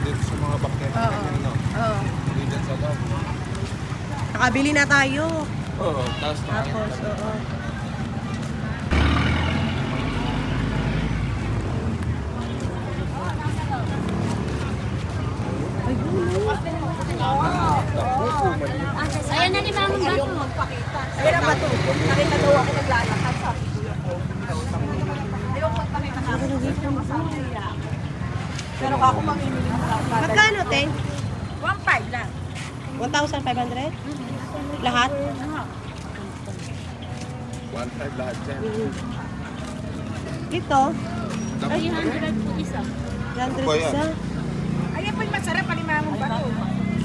dito sa mga bakyan. No? Oo. Hindi dyan sa loob. Nakabili na tayo. Oo, tapos Tapos, oo. Ay, gulo. Ayan na ni Mama Bato. Ayan ang bato. Nakita daw ako naglalakad. Sabi ko lang. Ayaw magpakita na ako. Pero ako mamimili mo lang. Magkano, te? 1.5 lang. 1,500? Lahat? 1.5 lahat dyan. Ito? 300 po isa. 100 Ba yan? isa. Ayan po yung masarap. Palimamong bato.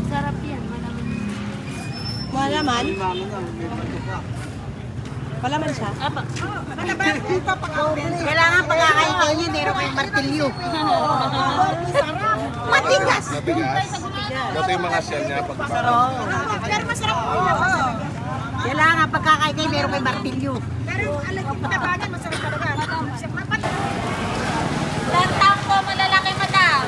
Sarap yan. Malaman? Malaman siya? Apa. Kailangan pagkakain niyo, meron kayong martilyo. Matigas. Matigas. Ito yung mga shell niya. Pero masarap po yun. Kailangan pagkakain kayo, meron kayong martilyo. Pero alam ko, pinabangan, masarap talaga. Lantang po, malalaki madam.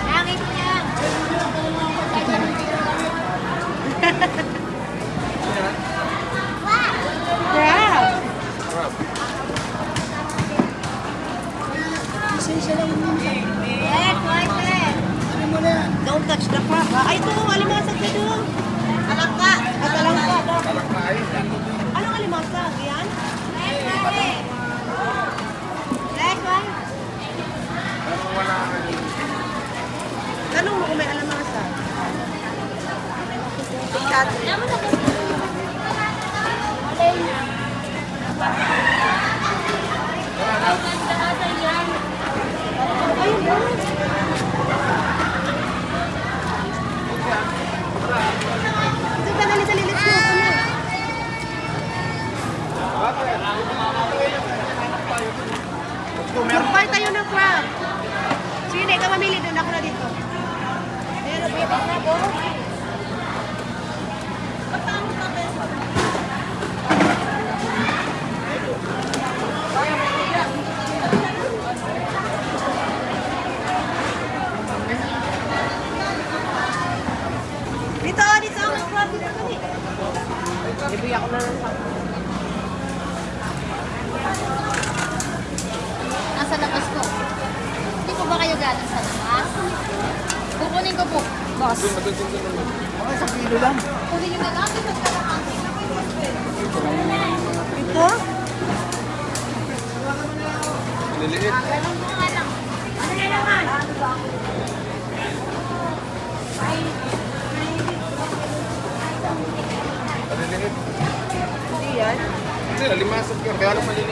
Langit yan. Crab! Don't touch the crab, ha? Ay, ito, alimasag na doon. Alangka. At alangka, daw. Talakay. Anong alimasag? Yan? Parang wala kayo. Tanong mo kung may alimasag. Ayun ba? Sige, dali-dali, let's go. Buy tayo ng crab. Sige, ikaw mamili doon. Ako na dito. Meron ba yung crab, oh? Dito, dito ang crab. Dito, dito. Ibigay ako na lang sa Nasa labas po. Hindi po ba kayo galing sa labas? Kukunin ko po, boss. Kunin nyo na lang. Ito? Maliliit. Ganun po nga lang. Ano na naman? Maliliit. Hindi yan. Hindi, limasag yun. Kaya lang maliliit.